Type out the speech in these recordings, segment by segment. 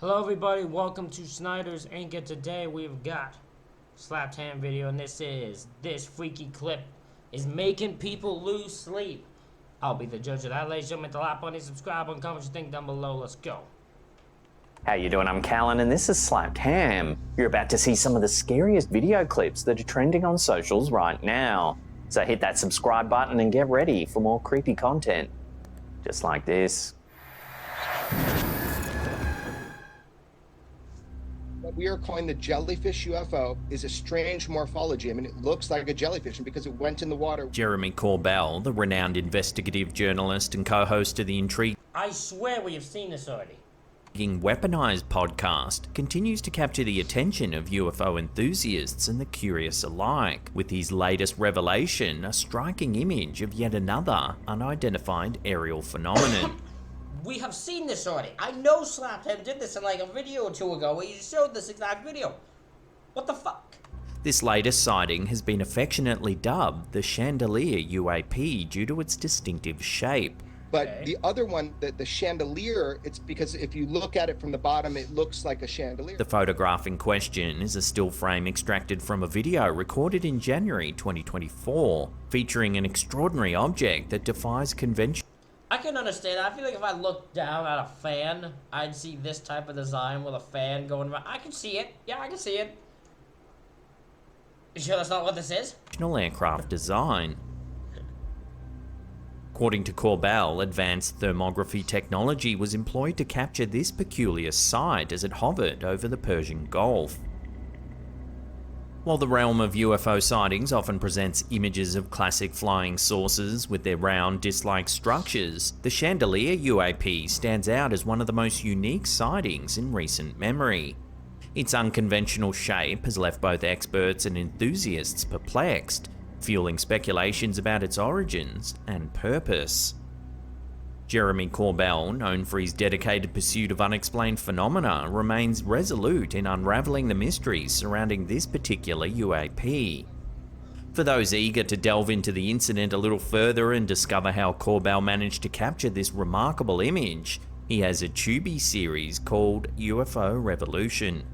Hello everybody, welcome to Snyder's Inc. And today we've got Slapped Hand video, and this freaky clip is making people lose sleep. I'll be the judge of that, ladies and gentlemen. Hit the like button, subscribe, and comment what you think down below. Let's go. How you doing? I'm Callan and this is Slapped Ham. You're about to see some of the scariest video clips that are trending on socials right now. So hit that subscribe button and get ready for more creepy content. Just like this. What we are calling the jellyfish UFO is a strange morphology. I mean, it looks like a jellyfish, and because it went in the water. Jeremy Corbell, the renowned investigative journalist and co-host of the intriguing I swear we have seen this already. Weaponized podcast, continues to capture the attention of UFO enthusiasts and the curious alike, with his latest revelation a striking image of yet another unidentified aerial phenomenon. We have seen this already. I know Slapped Hand did this in like a video or two ago where he showed this exact video. What the fuck? This latest sighting has been affectionately dubbed the Chandelier UAP due to its distinctive shape. But the other one, the chandelier, it's because if you look at it from the bottom, it looks like a chandelier. The photograph in question is a still frame extracted from a video recorded in January 2024, featuring an extraordinary object that defies convention. I can understand. I feel like if I looked down at a fan, I'd see this type of design with a fan going around. I can see it. Yeah, I can see it. You sure that's not what this is? Aircraft design. According to Corbell, advanced thermography technology was employed to capture this peculiar sight as it hovered over the Persian Gulf. While the realm of UFO sightings often presents images of classic flying saucers with their round, disc-like structures, the Chandelier UAP stands out as one of the most unique sightings in recent memory. Its unconventional shape has left both experts and enthusiasts perplexed, fueling speculations about its origins and purpose. Jeremy Corbell, known for his dedicated pursuit of unexplained phenomena, remains resolute in unraveling the mysteries surrounding this particular UAP. For those eager to delve into the incident a little further and discover how Corbell managed to capture this remarkable image, he has a Tubi series called UFO Revolution.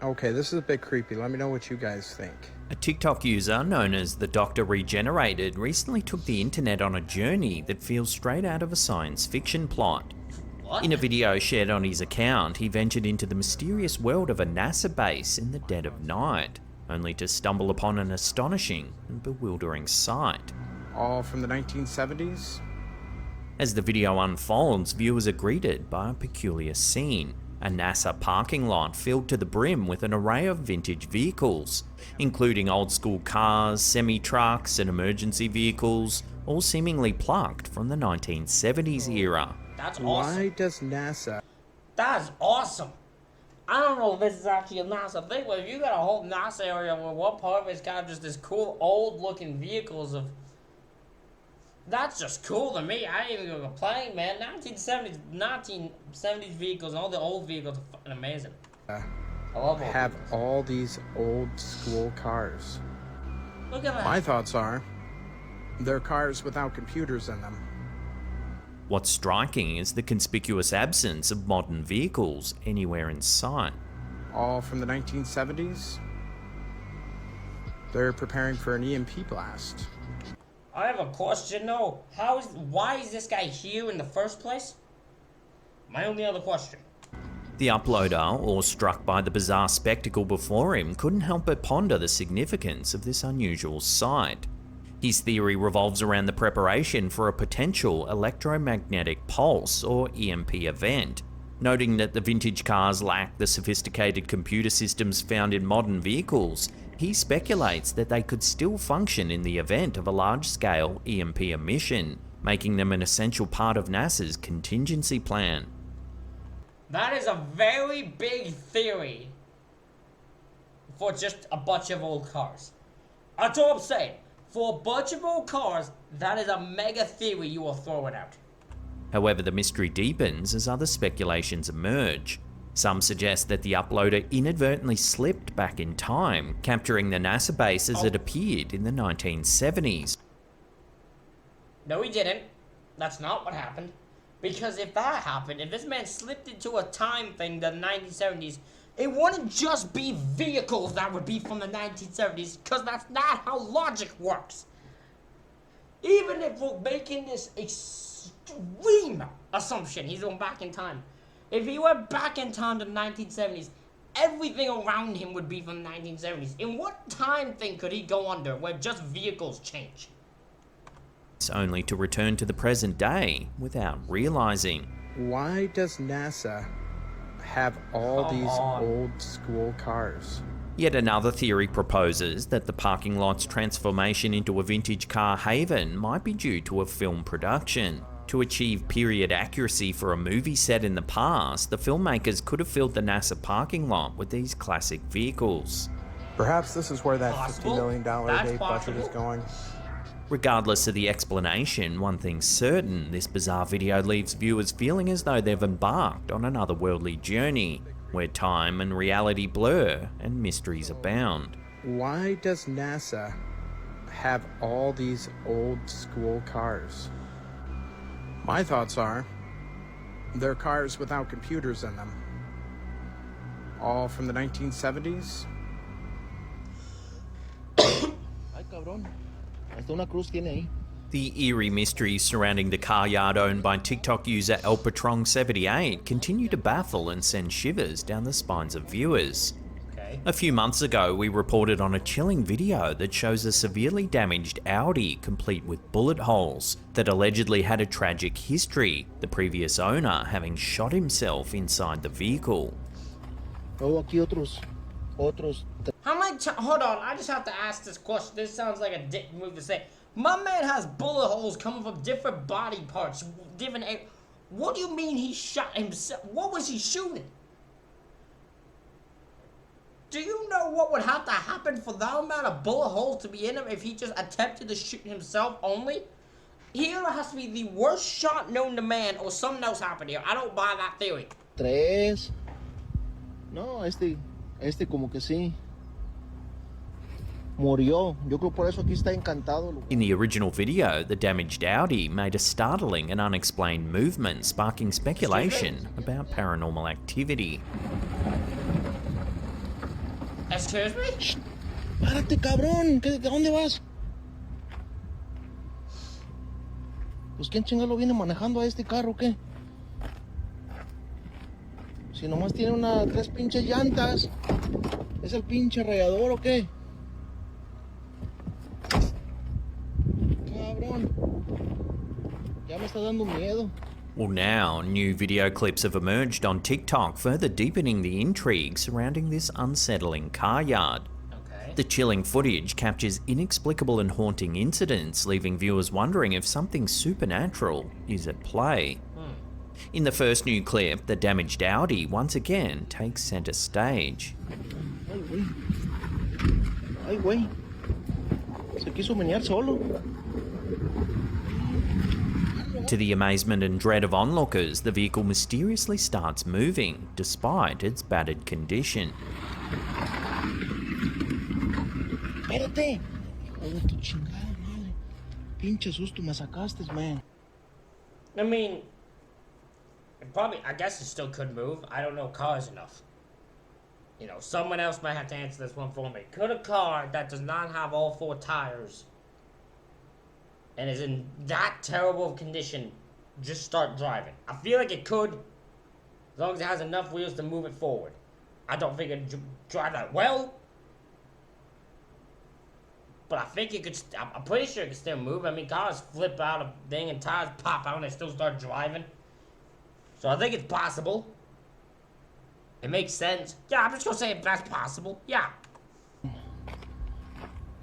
Okay, this is a bit creepy. Let me know what you guys think. A TikTok user known as the Dr. Regenerated recently took the internet on a journey that feels straight out of a science fiction plot. What? In a video shared on his account, he ventured into the mysterious world of a NASA base in the dead of night, only to stumble upon an astonishing and bewildering sight. All from the 1970s? As the video unfolds, viewers are greeted by a peculiar scene. A NASA parking lot filled to the brim with an array of vintage vehicles, including old school cars, semi-trucks, and emergency vehicles, all seemingly plucked from the 1970s era. That's awesome. Why does NASA... That's awesome. I don't know if this is actually a NASA thing, but if you got a whole NASA area where one part of it's kind of just this cool old looking vehicles of... That's just cool to me. I ain't even gonna complain, man. 1970s vehicles and all the old vehicles are fucking amazing. I love old have vehicles. all these old school cars? Look at that. My thoughts are, they're cars without computers in them. What's striking is the conspicuous absence of modern vehicles anywhere in sight. All from the 1970s? They're preparing for an EMP blast. I have a question though. Why is this guy here in the first place? My only other question. The uploader, awestruck by the bizarre spectacle before him, couldn't help but ponder the significance of this unusual sight. His theory revolves around the preparation for a potential electromagnetic pulse or EMP event, noting that the vintage cars lack the sophisticated computer systems found in modern vehicles. He speculates that they could still function in the event of a large-scale EMP emission, making them an essential part of NASA's contingency plan. That is a very big theory for just a bunch of old cars. That's all I'm saying. For a bunch of old cars, that is a mega theory you are throwing out. However, the mystery deepens as other speculations emerge. Some suggest that the uploader inadvertently slipped back in time, capturing the NASA base as it appeared in the 1970s. No, he didn't. That's not what happened. Because if that happened, if this man slipped into a time thing, the 1970s, it wouldn't just be vehicles that would be from the 1970s, because that's not how logic works. Even if we're making this extreme assumption, he's going back in time. If he went back in time to the 1970s, everything around him would be from the 1970s. In what time thing could he go under where just vehicles change? Only to return to the present day without realizing. Why does NASA have all Come these on. old school cars? Yet another theory proposes that the parking lot's transformation into a vintage car haven might be due to a film production. To achieve period accuracy for a movie set in the past, the filmmakers could have filled the NASA parking lot with these classic vehicles. Perhaps this is where that Possible. $50 million a That's day budget is possible. going. Regardless of the explanation, one thing's certain, this bizarre video leaves viewers feeling as though they've embarked on an otherworldly journey, where time and reality blur and mysteries abound. Why does NASA have all these old school cars? My thoughts are, they're cars without computers in them. All from the 1970s? Ay, cabrón. Hasta una cruz tiene ahí. The eerie mysteries surrounding the car yard owned by TikTok user ElPatron78 continue to baffle and send shivers down the spines of viewers. Okay. A few months ago, we reported on a chilling video that shows a severely damaged Audi complete with bullet holes that allegedly had a tragic history, the previous owner having shot himself inside the vehicle. Oh, aquí otros. How many hold on, I just have to ask this question. This sounds like a dick move to say. My man has bullet holes coming from different body parts, different. What do you mean he shot himself? What was he shooting? Do you know what would have to happen for that amount of bullet holes to be in him if he just attempted to shoot himself only? Here has to be the worst shot known to man, or something else happened here. I don't buy that theory. Tres. No, este como que sí. Murió. Yo creo por eso aquí está encantado. In the original video, the damaged Audi made a startling and unexplained movement, sparking speculation about paranormal activity. Excuse me? Párate, cabrón. ¿A dónde vas? Pues quién chingado viene manejando a este carro, o ¿qué? Si nomás tiene tres pinches llantas. ¿Es el pinche rayador o qué? Cabrón. Ya me está dando miedo. Well, now, new video clips have emerged on TikTok, further deepening the intrigue surrounding this unsettling car yard. Okay. The chilling footage captures inexplicable and haunting incidents, leaving viewers wondering if something supernatural is at play. In the first new clip, the damaged Audi once again takes center stage. Ay, güey. Ay, güey. Se quiso menear solo. To the amazement and dread of onlookers, the vehicle mysteriously starts moving, despite its battered condition. Espérate. Ay, tu chingada madre. Pinche susto me sacaste, man. I mean, I guess it still could move. I don't know cars enough. You know, someone else might have to answer this one for me. Could a car that does not have all four tires and is in that terrible of condition just start driving? I feel like it could, as long as it has enough wheels to move it forward. I don't think it'd drive that well, but I think it could. I'm pretty sure it could still move. I mean, cars flip out of thing and tires pop out and they still start driving. So I think it's possible. It makes sense. Yeah, I'm just gonna say that's possible. Yeah.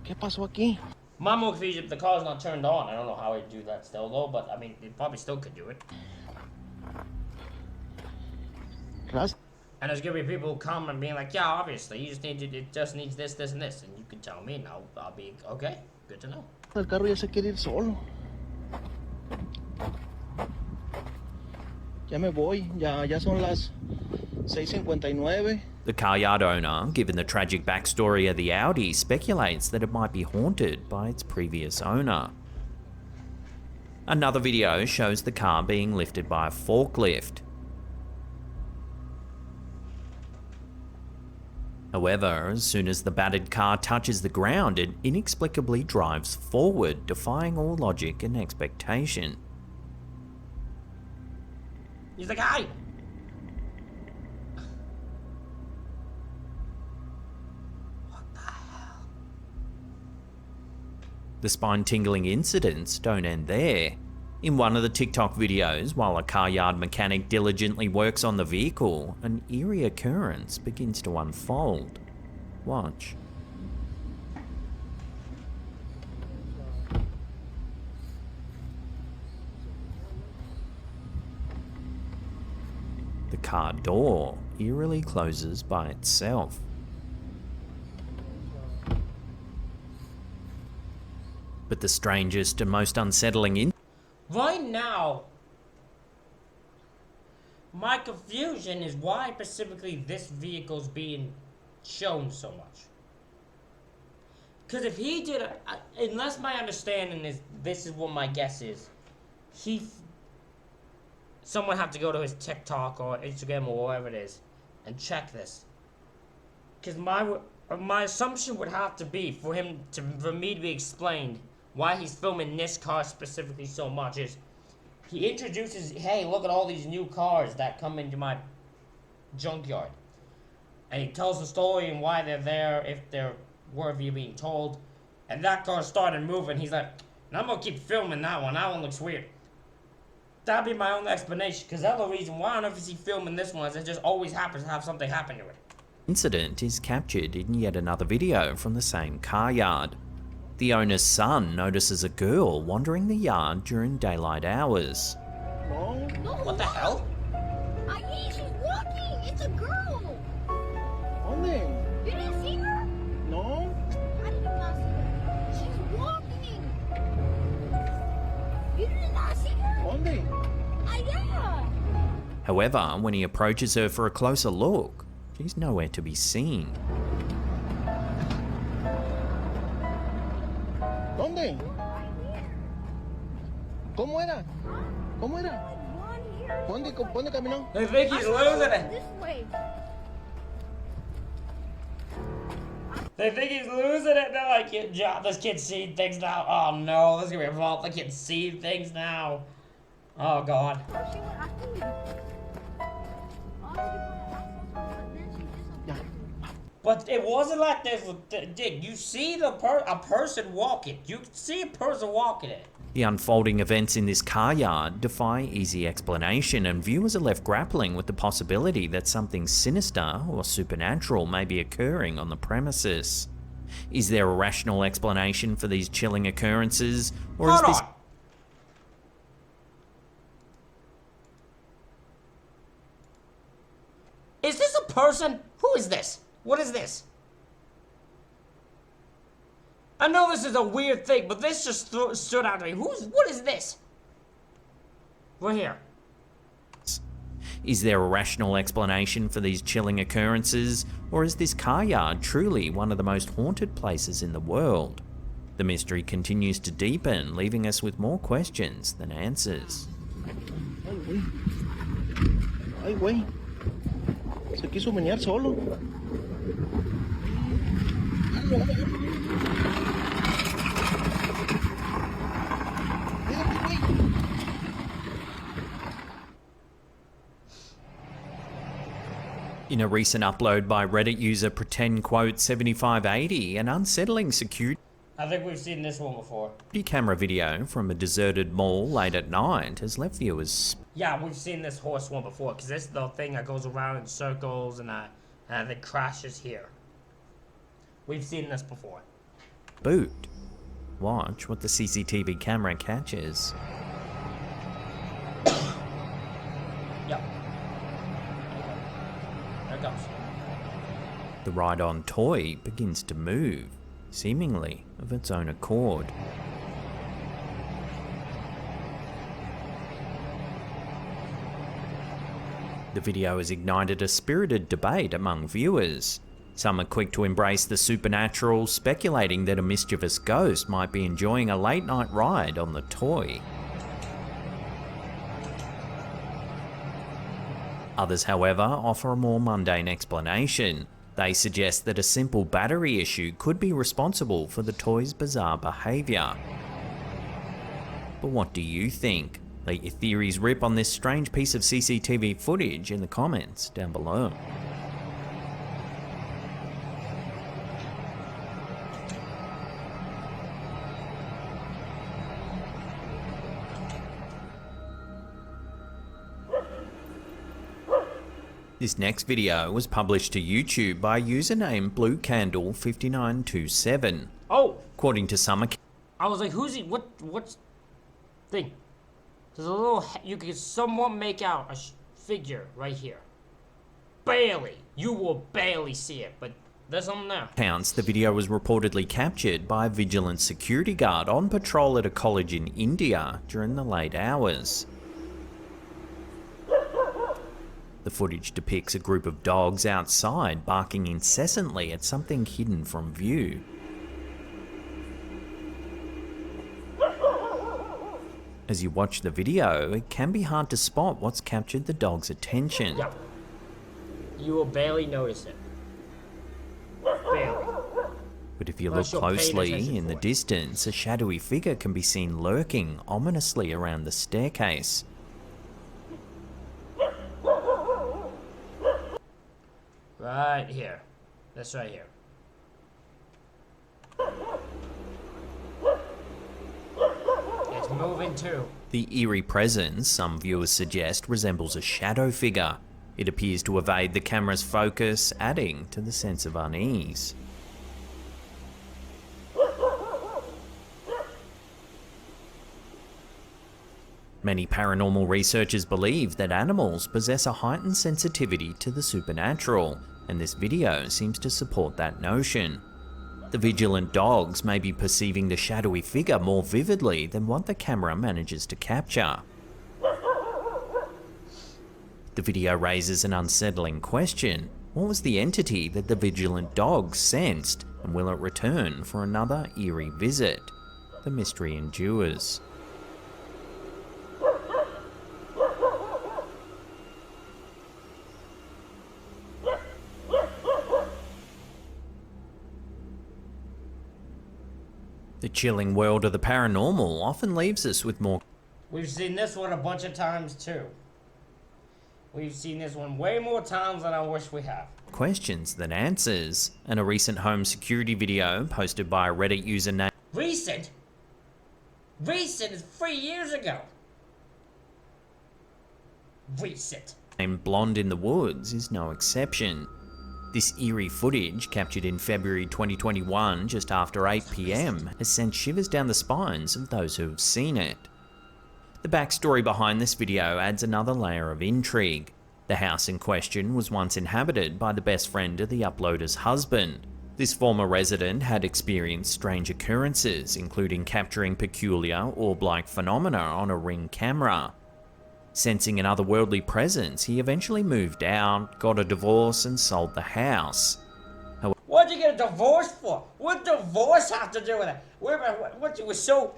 ¿Qué pasó aquí? I'm more confused if the car's not turned on. I don't know how he'd do that still though, but I mean, it probably still could do it. Ras. And there's gonna be people who come and being like, yeah, obviously, it just needs this, this, and this, and you can tell me, and I'll be okay. Good to know. El carro ya se quiere ir solo. Ya me voy. Ya son las 6:59. The car yard owner, given the tragic backstory of the Audi, speculates that it might be haunted by its previous owner. Another video shows the car being lifted by a forklift. However, as soon as the battered car touches the ground, it inexplicably drives forward, defying all logic and expectation. He's the guy. The spine-tingling incidents don't end there. In one of the TikTok videos, while a car yard mechanic diligently works on the vehicle, an eerie occurrence begins to unfold. Watch. The car door eerily closes by itself. But the strangest and most unsettling Right now, my confusion is why specifically this vehicle's being shown so much. Because if he did, unless my understanding is, this is what my guess is, someone have to go to his TikTok or Instagram or whatever it is and check this. Because my assumption would have to be for me to be explained why he's filming this car specifically so much is he introduces, hey, look at all these new cars that come into my junkyard. And he tells the story and why they're there, if they're worthy of being told. And that car started moving. He's like, I'm going to keep filming that one. That one looks weird. That'd be my only explanation. Because the other reason why I don't know if he's filming this one is it just always happens to have something happen to it. incident is captured in yet another video from the same car yard. The owner's son notices a girl wandering the yard during daylight hours. No, What the hell? she's walking. It's a girl. ¿Dónde? You didn't see her? No. How did you not see her? She's walking. You did not see her? ¿Dónde? Yeah. However, when he approaches her for a closer look, she's nowhere to be seen. ¿Dónde? Right here. ¿Cómo era? ¿Cómo era? One here. ¿Dónde caminó? I think he's losing it. This way. They think he's losing it. They're like, this kid's seeing things now. Oh no, this is gonna be involved. The kid's seeing things now. Oh god. Oh, she went after me. Oh, she went after me, but then she disappeared. But it wasn't like this. Did you see a person walking? You see a person walking it. The unfolding events in this car yard defy easy explanation, and viewers are left grappling with the possibility that something sinister or supernatural may be occurring on the premises. Is there a rational explanation for these chilling occurrences, or Hold is this... on. Is this a person? Who is this? What is this? I know this is a weird thing, but this just stood out to me. What is this? We're here. Is there a rational explanation for these chilling occurrences, or is this car yard truly one of the most haunted places in the world? The mystery continues to deepen, leaving us with more questions than answers. Ay, güey. Ay, güey. Se quiso menear solo. In a recent upload by Reddit user pretend7580, an unsettling security I think we've seen this one before. camera video from a deserted mall late at night has left viewers Yeah, we've seen this horse one before, because this is the thing that goes around in circles and it crashes here. We've seen this before. spooked. Watch what the CCTV camera catches. Yep. There it comes. The ride-on toy begins to move, seemingly of its own accord. The video has ignited a spirited debate among viewers. Some are quick to embrace the supernatural, speculating that a mischievous ghost might be enjoying a late-night ride on the toy. Others, however, offer a more mundane explanation. They suggest that a simple battery issue could be responsible for the toy's bizarre behaviour. But what do you think? Let your theories rip on this strange piece of CCTV footage in the comments down below. This next video was published to YouTube by a user named BlueCandle5927. Oh, According to some I was like, who's he? What's thing? There's a little. You can somewhat make out a figure right here. Barely. You will barely see it, but there's something there. accounts, the video was reportedly captured by a vigilant security guard on patrol at a college in India during the late hours. The footage depicts a group of dogs outside barking incessantly at something hidden from view. As you watch the video, it can be hard to spot what's captured the dog's attention. Yep. You will barely notice it. Barely. But if you look Unless you're paying closely attention in the for it. distance, a shadowy figure can be seen lurking ominously around the staircase. Right here. That's right here. It's moving too. The eerie presence, some viewers suggest, resembles a shadow figure. It appears to evade the camera's focus, adding to the sense of unease. Many paranormal researchers believe that animals possess a heightened sensitivity to the supernatural, and this video seems to support that notion. The vigilant dogs may be perceiving the shadowy figure more vividly than what the camera manages to capture. The video raises an unsettling question. What was the entity that the vigilant dogs sensed, and will it return for another eerie visit? The mystery endures. The chilling world of the paranormal often leaves us with more We've seen this one a bunch of times too. We've seen this one way more times than I wish we have. questions than answers, and a recent home security video posted by a Reddit user named Recent? Recent is 3 years ago. Recent. Blonde in the Woods is no exception. This eerie footage, captured in February 2021 just after 8 PM, has sent shivers down the spines of those who have seen it. The backstory behind this video adds another layer of intrigue. The house in question was once inhabited by the best friend of the uploader's husband. This former resident had experienced strange occurrences, including capturing peculiar orb-like phenomena on a Ring camera. Sensing an otherworldly presence, he eventually moved out, got a divorce, and sold the house. What'd you get a divorce for? What divorce have to do with it? What it was so...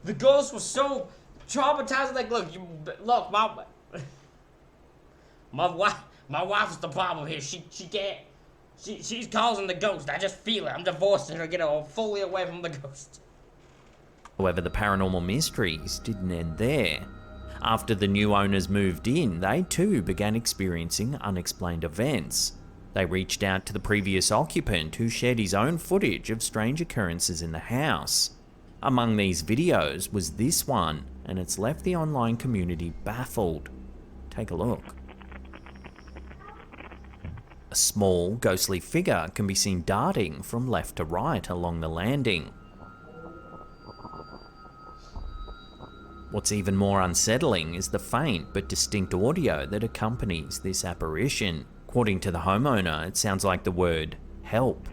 The ghost was so traumatized. Like, look, my wife is the problem here. She can't... She's causing the ghost. I just feel it. I'm divorcing her. Get her fully away from the ghost. However, the paranormal mysteries didn't end there. After the new owners moved in, they too began experiencing unexplained events. They reached out to the previous occupant, who shared his own footage of strange occurrences in the house. Among these videos was this one, and it's left the online community baffled. Take a look. A small, ghostly figure can be seen darting from left to right along the landing. What's even more unsettling is the faint but distinct audio that accompanies this apparition. According to the homeowner, it sounds like the word "help."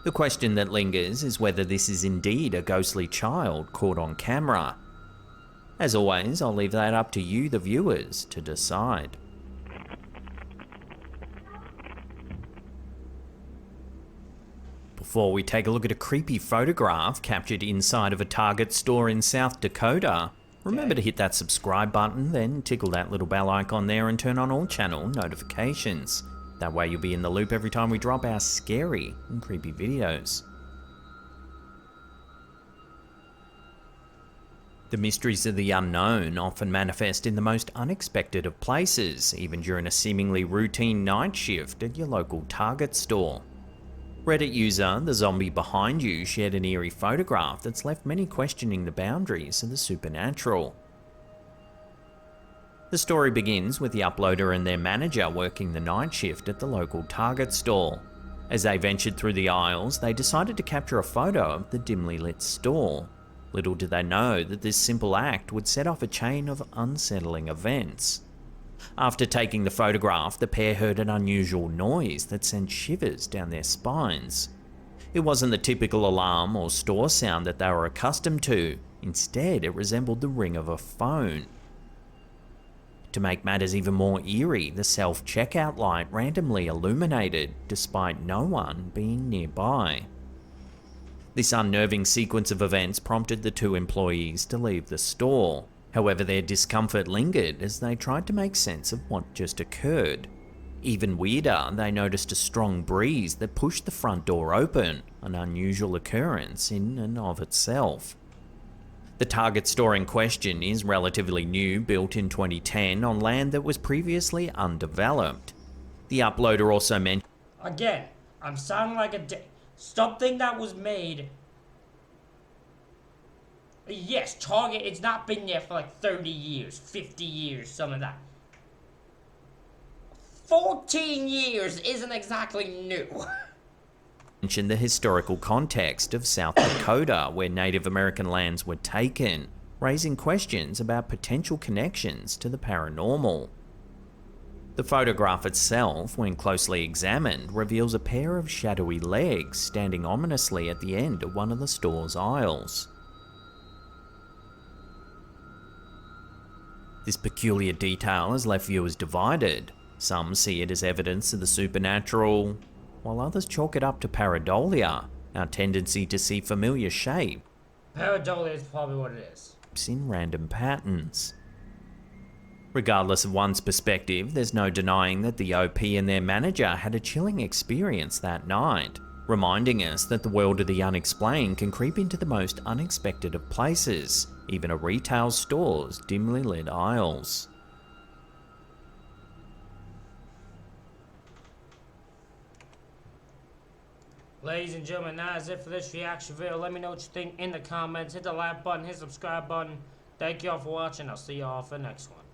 The question that lingers is whether this is indeed a ghostly child caught on camera. As always, I'll leave that up to you, the viewers, to decide. Before we take a look at a creepy photograph captured inside of a Target store in South Dakota, remember to hit that subscribe button, then tickle that little bell icon there and turn on all channel notifications. That way you'll be in the loop every time we drop our scary and creepy videos. The mysteries of the unknown often manifest in the most unexpected of places, even during a seemingly routine night shift at your local Target store. Reddit user The Zombie Behind You shared an eerie photograph that's left many questioning the boundaries of the supernatural. The story begins with the uploader and their manager working the night shift at the local Target store. As they ventured through the aisles, they decided to capture a photo of the dimly lit store. Little did they know that this simple act would set off a chain of unsettling events. After taking the photograph, the pair heard an unusual noise that sent shivers down their spines. It wasn't the typical alarm or store sound that they were accustomed to. Instead, it resembled the ring of a phone. To make matters even more eerie, the self-checkout light randomly illuminated, despite no one being nearby. This unnerving sequence of events prompted the two employees to leave the store. However, their discomfort lingered as they tried to make sense of what just occurred. Even weirder, they noticed a strong breeze that pushed the front door open, an unusual occurrence in and of itself. The Target store in question is relatively new, built in 2010 on land that was previously undeveloped. The uploader also mentioned... Again, I'm sounding like something that was made... Yes, Target, it's not been there for like 30 years, 50 years, some of that. 14 years isn't exactly new. Mentioned the historical context of South Dakota, where Native American lands were taken, raising questions about potential connections to the paranormal. The photograph itself, when closely examined, reveals a pair of shadowy legs standing ominously at the end of one of the store's aisles. This peculiar detail has left viewers divided. Some see it as evidence of the supernatural, while others chalk it up to pareidolia, our tendency to see familiar shape. Pareidolia is probably what it is. In random patterns. Regardless of one's perspective, there's no denying that the OP and their manager had a chilling experience that night, reminding us that the world of the unexplained can creep into the most unexpected of places, even a retail store's dimly lit aisles. Ladies and gentlemen, that is it for this reaction video. Let me know what you think in the comments. Hit the like button, hit the subscribe button. Thank you all for watching. I'll see you all for the next one.